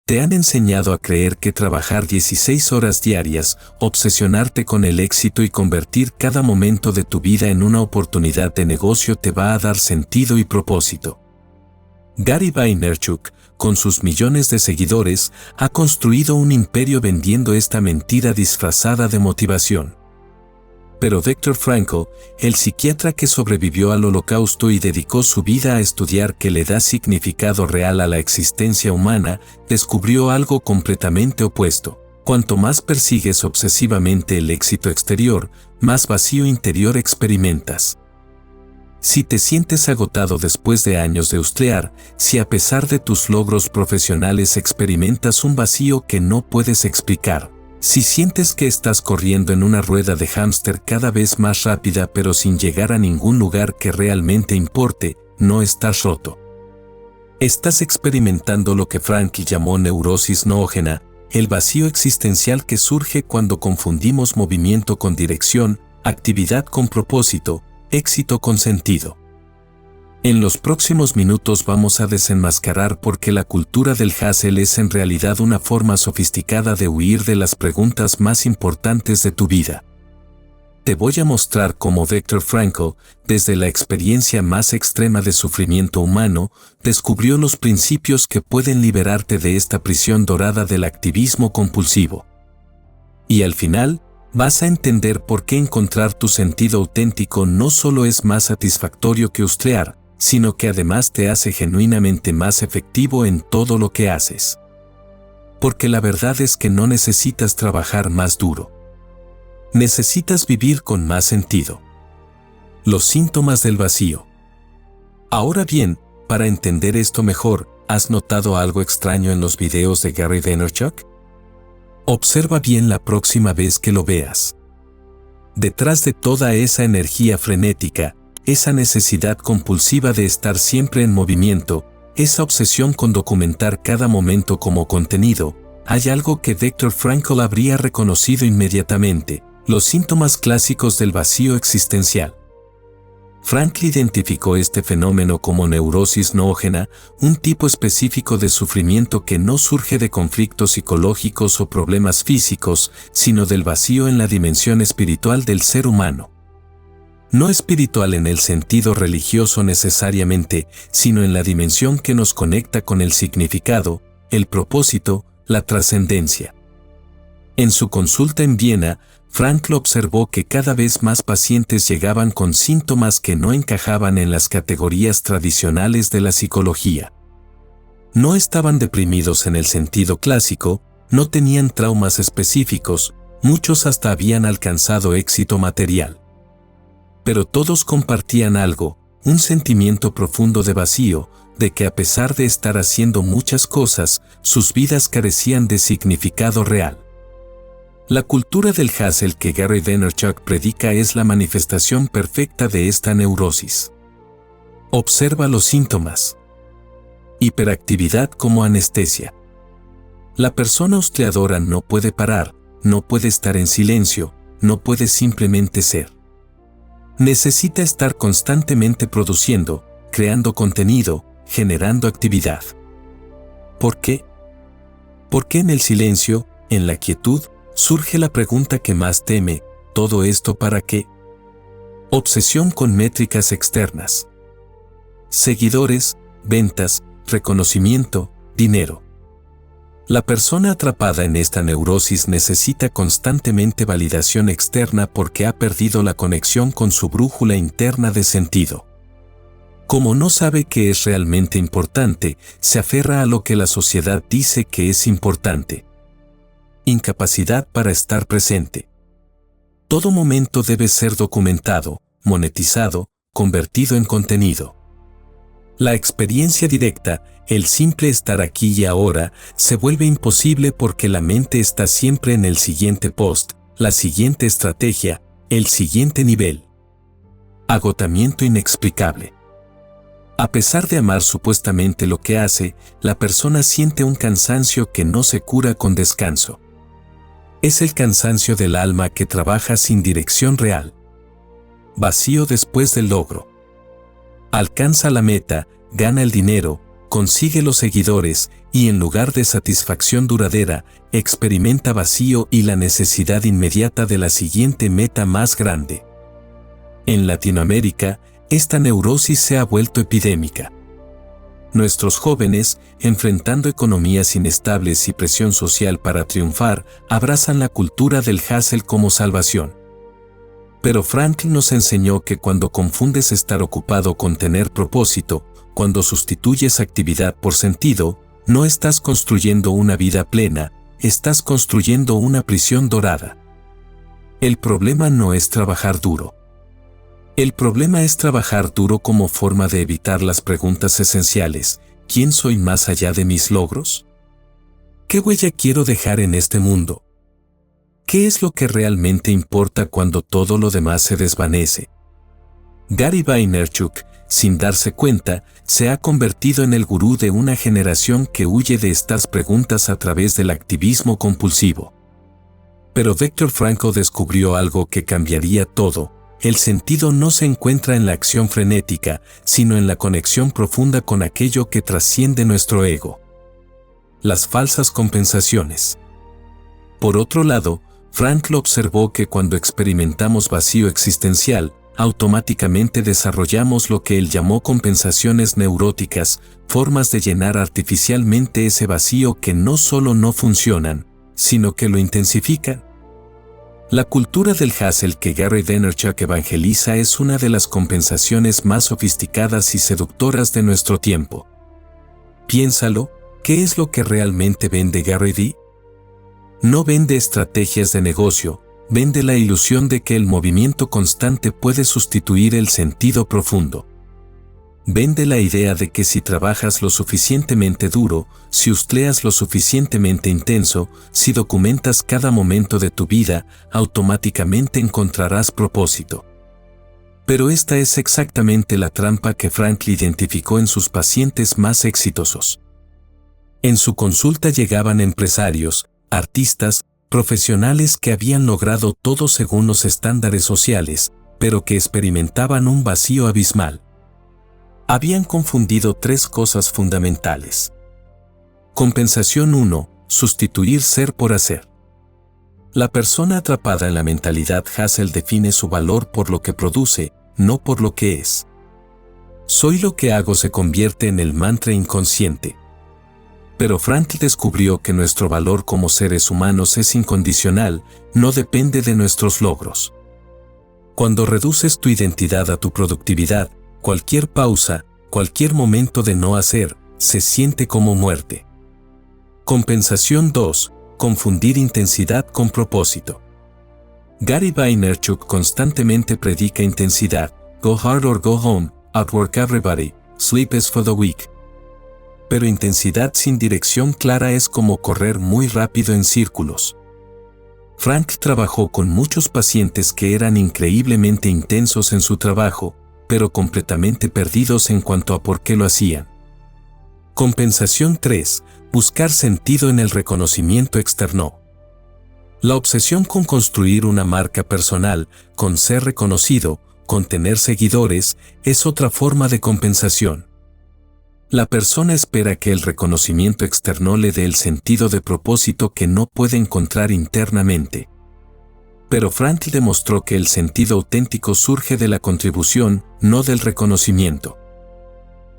Te han enseñado a creer que trabajar 16 horas diarias, obsesionarte con el éxito y convertir cada momento de tu vida en una oportunidad de negocio te va a dar sentido y propósito. Gary Vaynerchuk, con sus millones de seguidores, ha construido un imperio vendiendo esta mentira disfrazada de motivación. Pero Viktor Frankl, el psiquiatra que sobrevivió al Holocausto y dedicó su vida a estudiar qué le da significado real a la existencia humana, descubrió algo completamente opuesto. Cuanto más persigues obsesivamente el éxito exterior, más vacío interior experimentas. Si te sientes agotado después de años de hustlear, si a pesar de tus logros profesionales experimentas un vacío que no puedes explicar, si sientes que estás corriendo en una rueda de hámster cada vez más rápida pero sin llegar a ningún lugar que realmente importe, no estás roto. Estás experimentando lo que Frankl llamó neurosis noógena, el vacío existencial que surge cuando confundimos movimiento con dirección, actividad con propósito, éxito con sentido. En los próximos minutos vamos a desenmascarar por qué la cultura del hustle es en realidad una forma sofisticada de huir de las preguntas más importantes de tu vida. Te voy a mostrar cómo Viktor Frankl, desde la experiencia más extrema de sufrimiento humano, descubrió los principios que pueden liberarte de esta prisión dorada del activismo compulsivo. Y al final, vas a entender por qué encontrar tu sentido auténtico no solo es más satisfactorio que hustlear, sino que además te hace genuinamente más efectivo en todo lo que haces. Porque la verdad es que no necesitas trabajar más duro. Necesitas vivir con más sentido. Los síntomas del vacío. Ahora bien, para entender esto mejor, ¿has notado algo extraño en los videos de Gary Vaynerchuk? Observa bien la próxima vez que lo veas. Detrás de toda esa energía frenética, esa necesidad compulsiva de estar siempre en movimiento, esa obsesión con documentar cada momento como contenido, hay algo que Viktor Frankl habría reconocido inmediatamente: los síntomas clásicos del vacío existencial. Frankl identificó este fenómeno como neurosis noógena, un tipo específico de sufrimiento que no surge de conflictos psicológicos o problemas físicos, sino del vacío en la dimensión espiritual del ser humano. No espiritual en el sentido religioso necesariamente, sino en la dimensión que nos conecta con el significado, el propósito, la trascendencia. En su consulta en Viena, Frankl observó que cada vez más pacientes llegaban con síntomas que no encajaban en las categorías tradicionales de la psicología. No estaban deprimidos en el sentido clásico, no tenían traumas específicos, muchos hasta habían alcanzado éxito material. Pero todos compartían algo, un sentimiento profundo de vacío, de que a pesar de estar haciendo muchas cosas, sus vidas carecían de significado real. La cultura del hustle que Gary Vaynerchuk predica es la manifestación perfecta de esta neurosis. Observa los síntomas. Hiperactividad como anestesia. La persona hustleadora no puede parar, no puede estar en silencio, no puede simplemente ser. Necesita estar constantemente produciendo, creando contenido, generando actividad. ¿Por qué? Porque en el silencio, en la quietud, surge la pregunta que más teme: ¿todo esto para qué? Obsesión con métricas externas. Seguidores, ventas, reconocimiento, dinero. La persona atrapada en esta neurosis necesita constantemente validación externa porque ha perdido la conexión con su brújula interna de sentido. Como no sabe qué es realmente importante, se aferra a lo que la sociedad dice que es importante. Incapacidad para estar presente. Todo momento debe ser documentado, monetizado, convertido en contenido. La experiencia directa, el simple estar aquí y ahora, se vuelve imposible porque la mente está siempre en el siguiente post, la siguiente estrategia, el siguiente nivel. Agotamiento inexplicable. A pesar de amar supuestamente lo que hace, la persona siente un cansancio que no se cura con descanso. Es el cansancio del alma que trabaja sin dirección real. Vacío después del logro. Alcanza la meta, gana el dinero, consigue los seguidores y en lugar de satisfacción duradera, experimenta vacío y la necesidad inmediata de la siguiente meta más grande. En Latinoamérica, esta neurosis se ha vuelto epidémica. Nuestros jóvenes, enfrentando economías inestables y presión social para triunfar, abrazan la cultura del hustle como salvación. Pero Frankl nos enseñó que cuando confundes estar ocupado con tener propósito, cuando sustituyes actividad por sentido, no estás construyendo una vida plena, estás construyendo una prisión dorada. El problema no es trabajar duro. El problema es trabajar duro como forma de evitar las preguntas esenciales: ¿quién soy más allá de mis logros? ¿Qué huella quiero dejar en este mundo? ¿Qué es lo que realmente importa cuando todo lo demás se desvanece? Gary Vaynerchuk, sin darse cuenta, se ha convertido en el gurú de una generación que huye de estas preguntas a través del activismo compulsivo. Pero Viktor Frankl descubrió algo que cambiaría todo. El sentido no se encuentra en la acción frenética, sino en la conexión profunda con aquello que trasciende nuestro ego. Las falsas compensaciones. Por otro lado, Frankl observó que cuando experimentamos vacío existencial, automáticamente desarrollamos lo que él llamó compensaciones neuróticas, formas de llenar artificialmente ese vacío que no solo no funcionan, sino que lo intensifican. La cultura del hustle que Gary Vaynerchuk evangeliza es una de las compensaciones más sofisticadas y seductoras de nuestro tiempo. Piénsalo, ¿qué es lo que realmente vende Gary Vee? No vende estrategias de negocio, vende la ilusión de que el movimiento constante puede sustituir el sentido profundo. Vende la idea de que si trabajas lo suficientemente duro, si hustleas lo suficientemente intenso, si documentas cada momento de tu vida, automáticamente encontrarás propósito. Pero esta es exactamente la trampa que Frankl identificó en sus pacientes más exitosos. En su consulta llegaban empresarios, artistas, profesionales que habían logrado todo según los estándares sociales, pero que experimentaban un vacío abismal. Habían confundido tres cosas fundamentales. Compensación 1. Sustituir ser por hacer. La persona atrapada en la mentalidad hustle define su valor por lo que produce, no por lo que es. Soy lo que hago se convierte en el mantra inconsciente. Pero Frankl descubrió que nuestro valor como seres humanos es incondicional, no depende de nuestros logros. Cuando reduces tu identidad a tu productividad, cualquier pausa, cualquier momento de no hacer, se siente como muerte. Compensación 2. Confundir intensidad con propósito. Gary Vaynerchuk constantemente predica intensidad: go hard or go home, outwork everybody, sleep is for the weak. Pero intensidad sin dirección clara es como correr muy rápido en círculos. Frankl trabajó con muchos pacientes que eran increíblemente intensos en su trabajo, pero completamente perdidos en cuanto a por qué lo hacían. Compensación 3. Buscar sentido en el reconocimiento externo. La obsesión con construir una marca personal, con ser reconocido, con tener seguidores, es otra forma de compensación. La persona espera que el reconocimiento externo le dé el sentido de propósito que no puede encontrar internamente. Pero Frankl demostró que el sentido auténtico surge de la contribución, no del reconocimiento.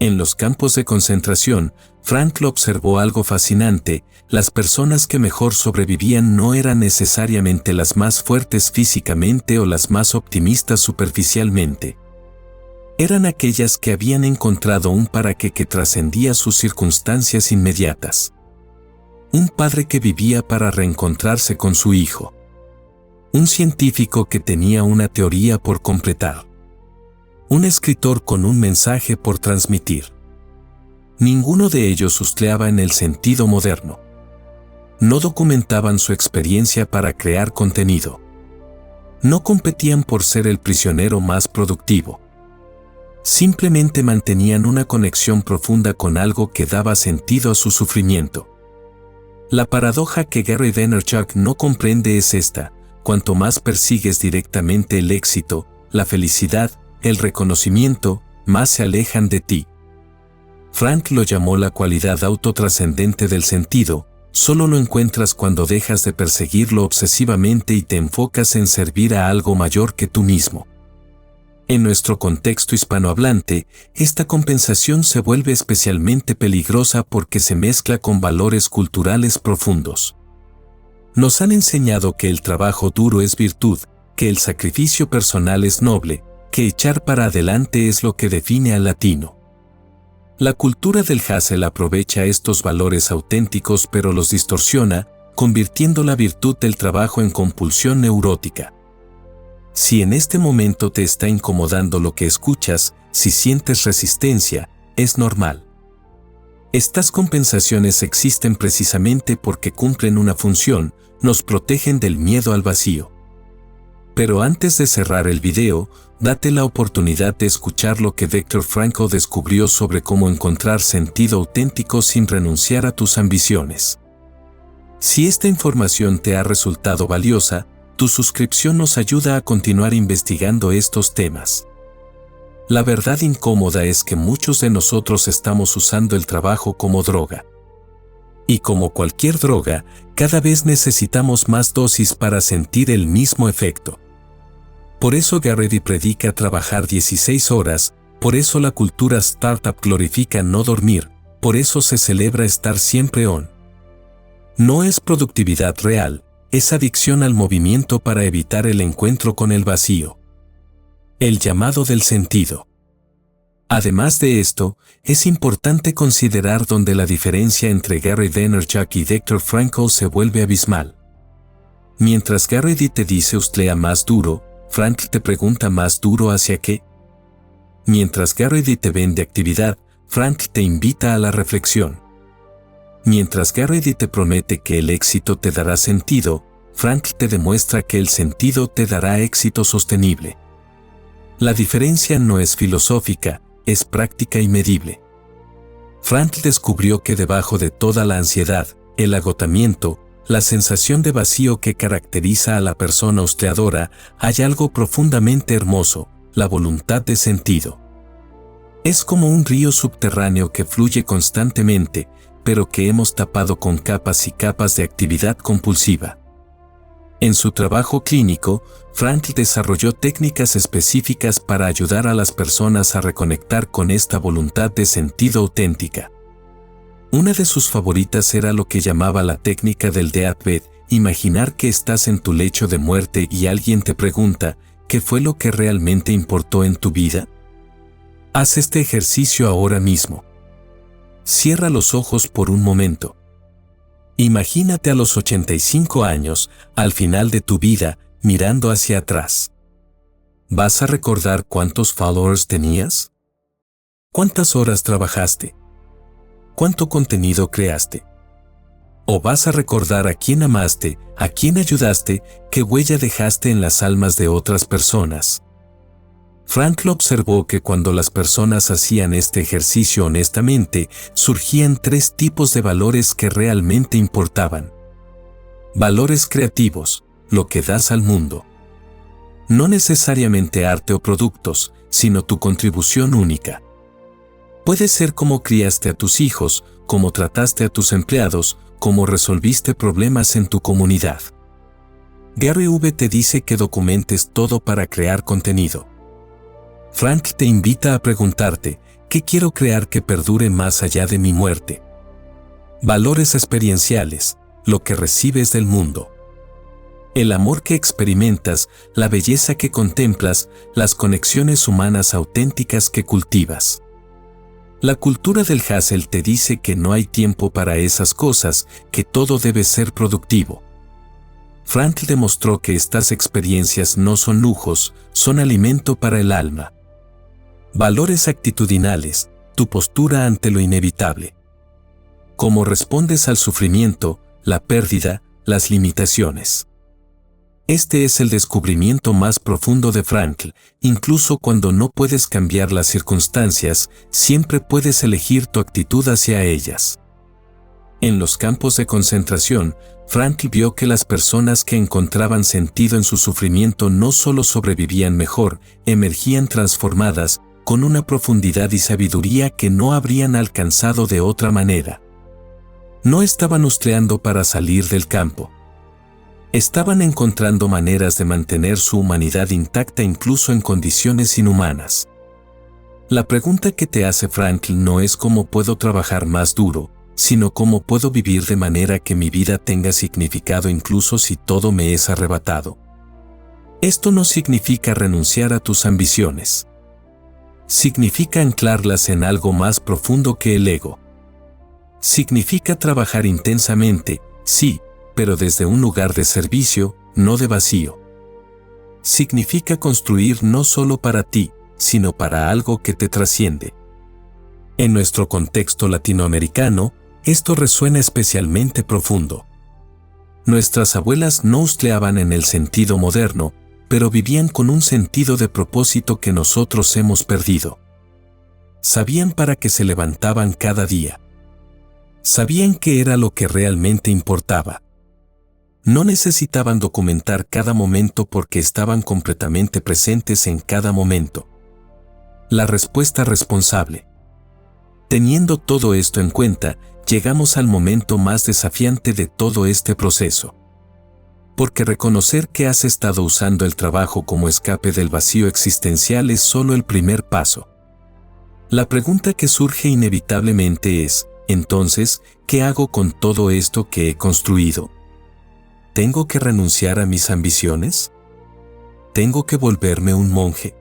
En los campos de concentración, Frankl observó algo fascinante: las personas que mejor sobrevivían no eran necesariamente las más fuertes físicamente o las más optimistas superficialmente. Eran aquellas que habían encontrado un para qué que trascendía sus circunstancias inmediatas. Un padre que vivía para reencontrarse con su hijo. Un científico que tenía una teoría por completar. Un escritor con un mensaje por transmitir. Ninguno de ellos hustleaba en el sentido moderno. No documentaban su experiencia para crear contenido. No competían por ser el prisionero más productivo. Simplemente mantenían una conexión profunda con algo que daba sentido a su sufrimiento. La paradoja que Gary Vaynerchuk no comprende es esta: cuanto más persigues directamente el éxito, la felicidad, el reconocimiento, más se alejan de ti. Frank lo llamó la cualidad autotrascendente del sentido. Solo lo encuentras cuando dejas de perseguirlo obsesivamente y te enfocas en servir a algo mayor que tú mismo. En nuestro contexto hispanohablante, esta compensación se vuelve especialmente peligrosa porque se mezcla con valores culturales profundos. Nos han enseñado que el trabajo duro es virtud, que el sacrificio personal es noble, que echar para adelante es lo que define al latino. La cultura del hustle aprovecha estos valores auténticos pero los distorsiona, convirtiendo la virtud del trabajo en compulsión neurótica. Si en este momento te está incomodando lo que escuchas, si sientes resistencia, es normal. Estas compensaciones existen precisamente porque cumplen una función, nos protegen del miedo al vacío. Pero antes de cerrar el video, date la oportunidad de escuchar lo que Viktor Frankl descubrió sobre cómo encontrar sentido auténtico sin renunciar a tus ambiciones. Si esta información te ha resultado valiosa, tu suscripción nos ayuda a continuar investigando estos temas. La verdad incómoda es que muchos de nosotros estamos usando el trabajo como droga. Y como cualquier droga, cada vez necesitamos más dosis para sentir el mismo efecto. Por eso Garrity predica trabajar 16 horas, por eso la cultura startup glorifica no dormir, por eso se celebra estar siempre on. No es productividad real, es adicción al movimiento para evitar el encuentro con el vacío. El llamado del sentido. Además de esto, es importante considerar dónde la diferencia entre Gary Vaynerchuk y Viktor Frankl se vuelve abismal. Mientras Garrity te dice ustlea más duro, Frankl te pregunta más duro hacia qué. Mientras Garrity te vende actividad, Frankl te invita a la reflexión. Mientras Garrity te promete que el éxito te dará sentido, Frankl te demuestra que el sentido te dará éxito sostenible. La diferencia no es filosófica, es práctica y medible. Frankl descubrió que debajo de toda la ansiedad, el agotamiento, la sensación de vacío que caracteriza a la persona hustleadora, hay algo profundamente hermoso, la voluntad de sentido. Es como un río subterráneo que fluye constantemente, pero que hemos tapado con capas y capas de actividad compulsiva. En su trabajo clínico, Frankl desarrolló técnicas específicas para ayudar a las personas a reconectar con esta voluntad de sentido auténtica. Una de sus favoritas era lo que llamaba la técnica del deathbed, imaginar que estás en tu lecho de muerte y alguien te pregunta, ¿qué fue lo que realmente importó en tu vida? Haz este ejercicio ahora mismo. Cierra los ojos por un momento. Imagínate a los 85 años, al final de tu vida, mirando hacia atrás. ¿Vas a recordar cuántos followers tenías? ¿Cuántas horas trabajaste? ¿Cuánto contenido creaste? ¿O vas a recordar a quién amaste, a quién ayudaste, qué huella dejaste en las almas de otras personas? Frankl observó que cuando las personas hacían este ejercicio honestamente, surgían 3 tipos de valores que realmente importaban. Valores creativos, lo que das al mundo. No necesariamente arte o productos, sino tu contribución única. Puede ser cómo criaste a tus hijos, cómo trataste a tus empleados, cómo resolviste problemas en tu comunidad. Gary V te dice que documentes todo para crear contenido. Frankl te invita a preguntarte, ¿qué quiero crear que perdure más allá de mi muerte? Valores experienciales, lo que recibes del mundo. El amor que experimentas, la belleza que contemplas, las conexiones humanas auténticas que cultivas. La cultura del hustle te dice que no hay tiempo para esas cosas, que todo debe ser productivo. Frankl demostró que estas experiencias no son lujos, son alimento para el alma. Valores actitudinales, tu postura ante lo inevitable. Cómo respondes al sufrimiento, la pérdida, las limitaciones. Este es el descubrimiento más profundo de Frankl. Incluso cuando no puedes cambiar las circunstancias, siempre puedes elegir tu actitud hacia ellas. En los campos de concentración, Frankl vio que las personas que encontraban sentido en su sufrimiento no solo sobrevivían mejor, emergían transformadas, con una profundidad y sabiduría que no habrían alcanzado de otra manera. No estaban hustleando para salir del campo. Estaban encontrando maneras de mantener su humanidad intacta incluso en condiciones inhumanas. La pregunta que te hace Franklin no es cómo puedo trabajar más duro, sino cómo puedo vivir de manera que mi vida tenga significado incluso si todo me es arrebatado. Esto no significa renunciar a tus ambiciones. Significa anclarlas en algo más profundo que el ego. Significa trabajar intensamente, sí, pero desde un lugar de servicio, no de vacío. Significa construir no solo para ti, sino para algo que te trasciende. En nuestro contexto latinoamericano, esto resuena especialmente profundo. Nuestras abuelas no hustleaban en el sentido moderno, pero vivían con un sentido de propósito que nosotros hemos perdido. Sabían para qué se levantaban cada día. Sabían qué era lo que realmente importaba. No necesitaban documentar cada momento porque estaban completamente presentes en cada momento. La respuesta responsable. Teniendo todo esto en cuenta, llegamos al momento más desafiante de todo este proceso. Porque reconocer que has estado usando el trabajo como escape del vacío existencial es solo el primer paso. La pregunta que surge inevitablemente es, entonces, ¿qué hago con todo esto que he construido? ¿Tengo que renunciar a mis ambiciones? ¿Tengo que volverme un monje?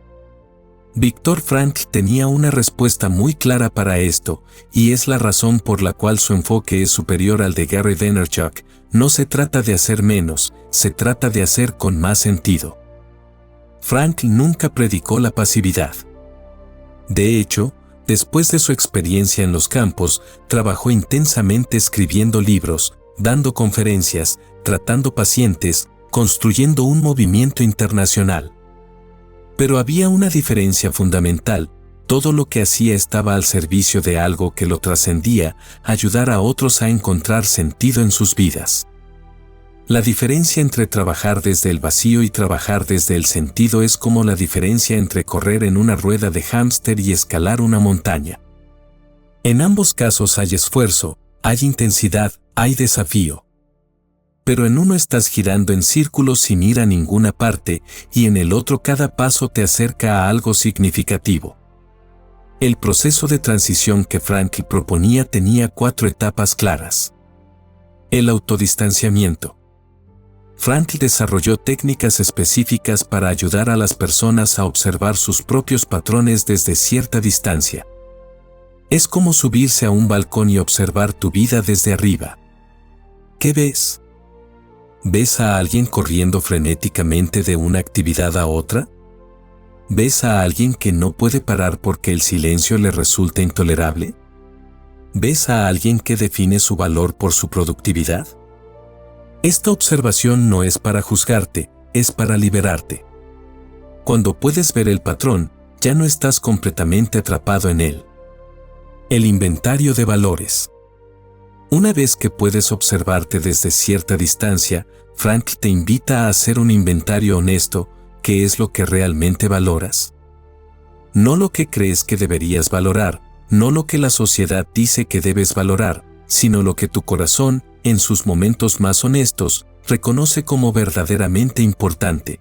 Viktor Frankl tenía una respuesta muy clara para esto, y es la razón por la cual su enfoque es superior al de Gary Vaynerchuk. No se trata de hacer menos, se trata de hacer con más sentido. Frankl nunca predicó la pasividad. De hecho, después de su experiencia en los campos, trabajó intensamente escribiendo libros, dando conferencias, tratando pacientes, construyendo un movimiento internacional. Pero había una diferencia fundamental: todo lo que hacía estaba al servicio de algo que lo trascendía, ayudar a otros a encontrar sentido en sus vidas. La diferencia entre trabajar desde el vacío y trabajar desde el sentido es como la diferencia entre correr en una rueda de hámster y escalar una montaña. En ambos casos hay esfuerzo, hay intensidad, hay desafío. Pero en uno estás girando en círculos sin ir a ninguna parte, y en el otro cada paso te acerca a algo significativo. El proceso de transición que Frankl proponía tenía 4 etapas claras. El autodistanciamiento. Frankl desarrolló técnicas específicas para ayudar a las personas a observar sus propios patrones desde cierta distancia. Es como subirse a un balcón y observar tu vida desde arriba. ¿Qué ves? ¿Ves a alguien corriendo frenéticamente de una actividad a otra? ¿Ves a alguien que no puede parar porque el silencio le resulta intolerable? ¿Ves a alguien que define su valor por su productividad? Esta observación no es para juzgarte, es para liberarte. Cuando puedes ver el patrón, ya no estás completamente atrapado en él. El inventario de valores. Una vez que puedes observarte desde cierta distancia, Frankl te invita a hacer un inventario honesto. ¿Qué es lo que realmente valoras? No lo que crees que deberías valorar, no lo que la sociedad dice que debes valorar, sino lo que tu corazón, en sus momentos más honestos, reconoce como verdaderamente importante.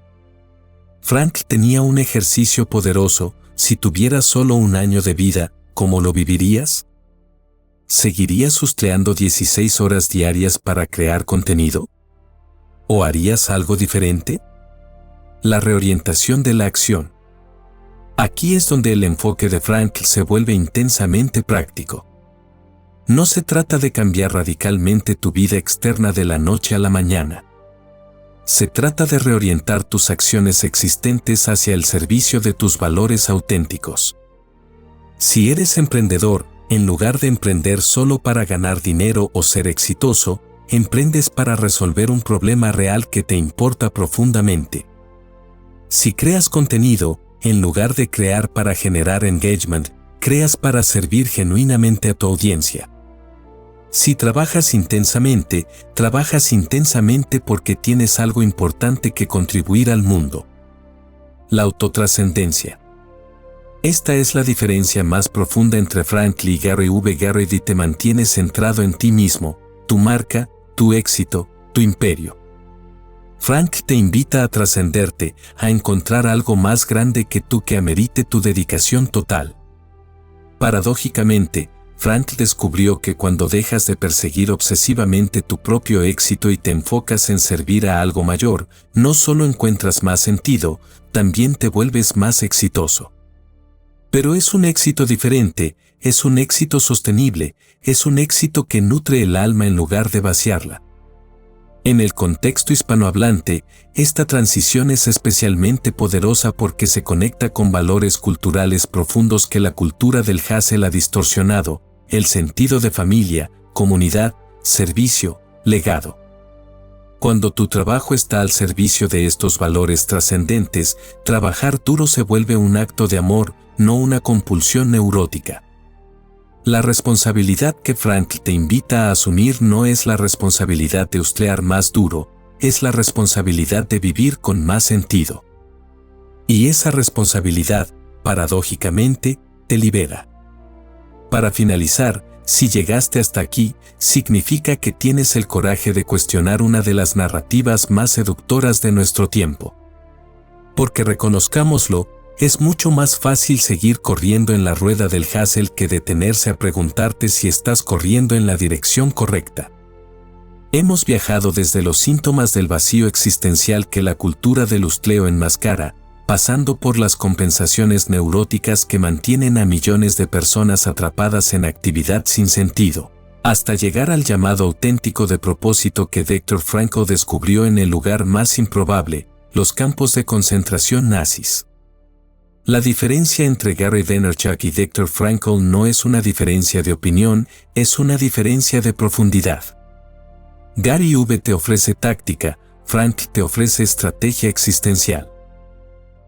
Frankl tenía un ejercicio poderoso: si tuvieras solo un año de vida, ¿cómo lo vivirías? ¿Seguirías hustleando 16 horas diarias para crear contenido? ¿O harías algo diferente? La reorientación de la acción. Aquí es donde el enfoque de Frankl se vuelve intensamente práctico. No se trata de cambiar radicalmente tu vida externa de la noche a la mañana. Se trata de reorientar tus acciones existentes hacia el servicio de tus valores auténticos. Si eres emprendedor, en lugar de emprender solo para ganar dinero o ser exitoso, emprendes para resolver un problema real que te importa profundamente. Si creas contenido, en lugar de crear para generar engagement, creas para servir genuinamente a tu audiencia. Si trabajas intensamente porque tienes algo importante que contribuir al mundo. La autotrascendencia. Esta es la diferencia más profunda entre Frank y Gary V. Gary V. te mantiene centrado en ti mismo, tu marca, tu éxito, tu imperio. Frank te invita a trascenderte, a encontrar algo más grande que tú que amerite tu dedicación total. Paradójicamente, Frank descubrió que cuando dejas de perseguir obsesivamente tu propio éxito y te enfocas en servir a algo mayor, no solo encuentras más sentido, también te vuelves más exitoso. Pero es un éxito diferente, es un éxito sostenible, es un éxito que nutre el alma en lugar de vaciarla. En el contexto hispanohablante, esta transición es especialmente poderosa porque se conecta con valores culturales profundos que la cultura del hustle ha distorsionado: el sentido de familia, comunidad, servicio, legado. Cuando tu trabajo está al servicio de estos valores trascendentes, trabajar duro se vuelve un acto de amor, no una compulsión neurótica. La responsabilidad que Frank te invita a asumir no es la responsabilidad de hustlear más duro, es la responsabilidad de vivir con más sentido. Y esa responsabilidad, paradójicamente, te libera. Para finalizar, si llegaste hasta aquí, significa que tienes el coraje de cuestionar una de las narrativas más seductoras de nuestro tiempo. Porque reconozcámoslo, es mucho más fácil seguir corriendo en la rueda del hustle que detenerse a preguntarte si estás corriendo en la dirección correcta. Hemos viajado desde los síntomas del vacío existencial que la cultura del hustleo enmascara, pasando por las compensaciones neuróticas que mantienen a millones de personas atrapadas en actividad sin sentido, hasta llegar al llamado auténtico de propósito que Viktor Frankl descubrió en el lugar más improbable, los campos de concentración nazis. La diferencia entre Gary Vaynerchuk y Viktor Frankl no es una diferencia de opinión, es una diferencia de profundidad. Gary V te ofrece táctica, Frank te ofrece estrategia existencial.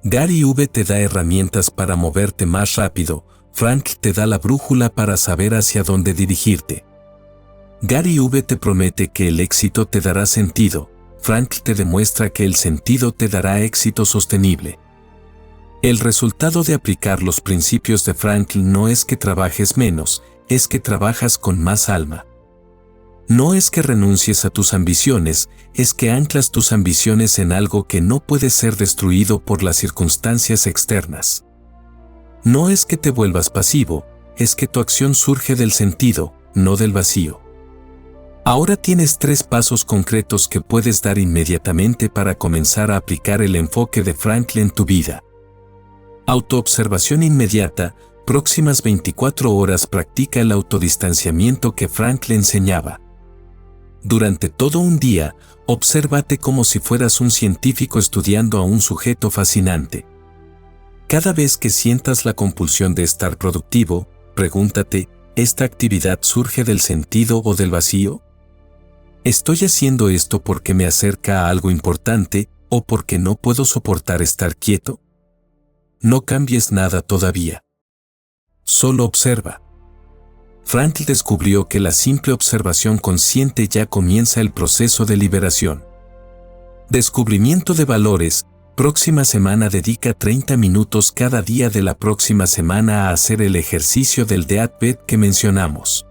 Gary V te da herramientas para moverte más rápido, Frank te da la brújula para saber hacia dónde dirigirte. Gary V te promete que el éxito te dará sentido, Frank te demuestra que el sentido te dará éxito sostenible. El resultado de aplicar los principios de Frankl no es que trabajes menos, es que trabajas con más alma. No es que renuncies a tus ambiciones, es que anclas tus ambiciones en algo que no puede ser destruido por las circunstancias externas. No es que te vuelvas pasivo, es que tu acción surge del sentido, no del vacío. Ahora tienes 3 pasos concretos que puedes dar inmediatamente para comenzar a aplicar el enfoque de Frankl en tu vida. Autoobservación inmediata. Próximas 24 horas practica el autodistanciamiento que Frankl enseñaba. Durante todo un día, obsérvate como si fueras un científico estudiando a un sujeto fascinante. Cada vez que sientas la compulsión de estar productivo, pregúntate, ¿esta actividad surge del sentido o del vacío? ¿Estoy haciendo esto porque me acerca a algo importante o porque no puedo soportar estar quieto? No cambies nada todavía. Solo observa. Frankl descubrió que la simple observación consciente ya comienza el proceso de liberación. Descubrimiento de valores. Próxima semana dedica 30 minutos cada día de la próxima semana a hacer el ejercicio del deathbed que mencionamos.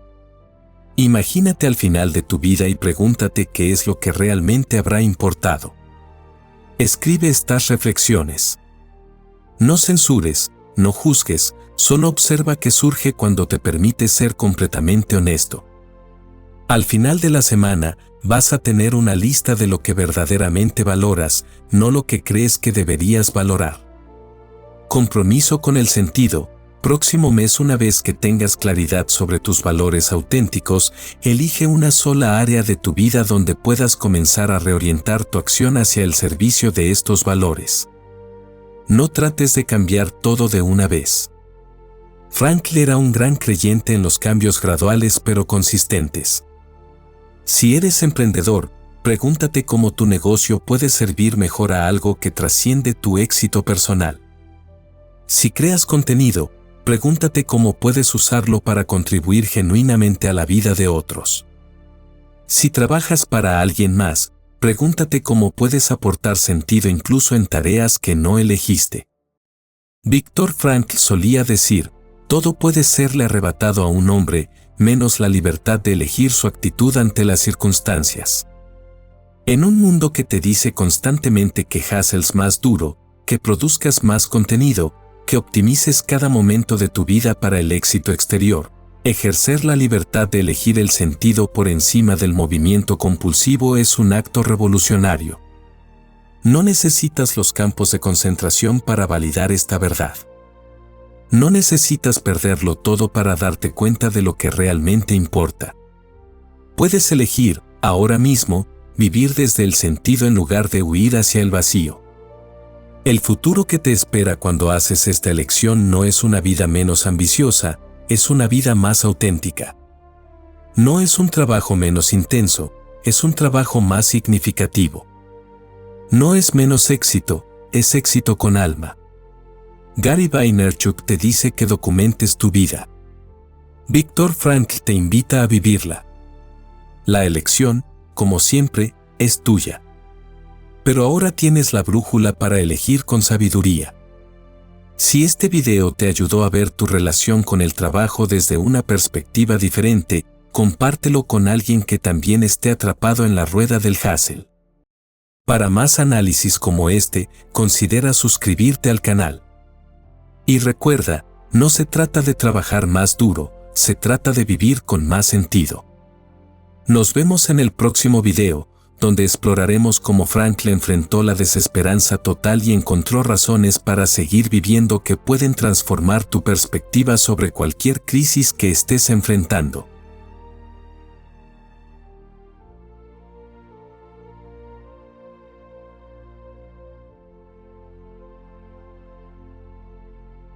Imagínate al final de tu vida y pregúntate qué es lo que realmente habrá importado. Escribe estas reflexiones. No censures, no juzgues, solo observa qué surge cuando te permites ser completamente honesto. Al final de la semana, vas a tener una lista de lo que verdaderamente valoras, no lo que crees que deberías valorar. Compromiso con el sentido. Próximo mes, una vez que tengas claridad sobre tus valores auténticos, elige una sola área de tu vida donde puedas comenzar a reorientar tu acción hacia el servicio de estos valores. No trates de cambiar todo de una vez. Frankl era un gran creyente en los cambios graduales pero consistentes. Si eres emprendedor, pregúntate cómo tu negocio puede servir mejor a algo que trasciende tu éxito personal. Si creas contenido, pregúntate cómo puedes usarlo para contribuir genuinamente a la vida de otros. Si trabajas para alguien más, pregúntate cómo puedes aportar sentido incluso en tareas que no elegiste. Viktor Frankl solía decir, todo puede serle arrebatado a un hombre, menos la libertad de elegir su actitud ante las circunstancias. En un mundo que te dice constantemente que hustles más duro, que produzcas más contenido, que optimices cada momento de tu vida para el éxito exterior, ejercer la libertad de elegir el sentido por encima del movimiento compulsivo es un acto revolucionario. No necesitas los campos de concentración para validar esta verdad. No necesitas perderlo todo para darte cuenta de lo que realmente importa. Puedes elegir, ahora mismo, vivir desde el sentido en lugar de huir hacia el vacío. El futuro que te espera cuando haces esta elección no es una vida menos ambiciosa, es una vida más auténtica. No es un trabajo menos intenso, es un trabajo más significativo. No es menos éxito, es éxito con alma. Gary Vaynerchuk te dice que documentes tu vida. Viktor Frankl te invita a vivirla. La elección, como siempre, es tuya. Pero ahora tienes la brújula para elegir con sabiduría. Si este video te ayudó a ver tu relación con el trabajo desde una perspectiva diferente, compártelo con alguien que también esté atrapado en la rueda del hustle. Para más análisis como este, considera suscribirte al canal. Y recuerda, no se trata de trabajar más duro, se trata de vivir con más sentido. Nos vemos en el próximo video, donde exploraremos cómo Frankl enfrentó la desesperanza total y encontró razones para seguir viviendo que pueden transformar tu perspectiva sobre cualquier crisis que estés enfrentando.